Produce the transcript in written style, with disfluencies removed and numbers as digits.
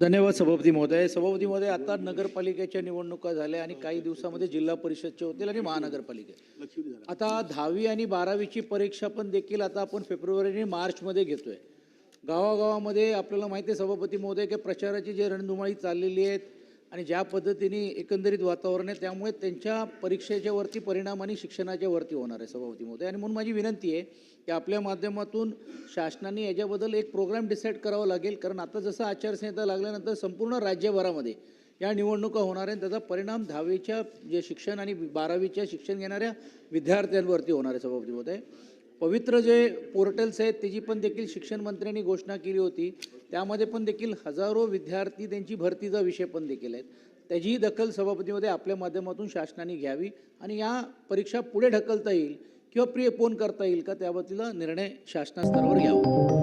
धन्यवाद सभापती महोदय. सभापती महोदय, आता नगरपालिकेच्या निवडणुका झाल्या आणि काही दिवसामध्ये जिल्हा परिषदचे होतील आणि महानगरपालिका. आता 10वी आणि 12वीची परीक्षा पण देखील आता आपण फेब्रुवारी आणि मार्चमध्ये घेतोय. गावागावामध्ये आपल्याला माहिती आहे सभापती महोदय की प्रचाराची जी रणधुमाळी चाललेली आहेत आणि ज्या पद्धतीने एकंदरीत वातावरण आहे त्यामुळे त्यांच्या परीक्षेच्या वरती परिणाम आणि शिक्षणाच्या वरती होणार आहे सभापती महोदय. आणि म्हणून माझी विनंती आहे की आपल्या माध्यमातून शासनाने याच्याबद्दल एक प्रोग्राम डिसाईड करावा लागेल, कारण आता जसं आचारसंहिता लागल्यानंतर संपूर्ण राज्यभरामध्ये या निवडणुका होणार आहेत. त्याचा परिणाम 10वीच्या जे शिक्षण आणि 12वीच्या शिक्षण घेणाऱ्या विद्यार्थ्यांवरती होणार आहे सभापती महोदय. पवित्र जे पोर्टल्स आहेत त्याची पण देखील शिक्षण मंत्र्यांनी घोषणा केली होती. त्यामध्ये पण देखील हजारो विद्यार्थी त्यांची भरतीचा विषय पण देखील आहेत. त्याचीही दखल सभापतीमध्ये आपल्या माध्यमातून शासनाने घ्यावी आणि या परीक्षा पुढे ढकलता येईल किंवा प्रिपोन करता येईल का त्याबाबतीला निर्णय शासनास्तरावर घ्यावा.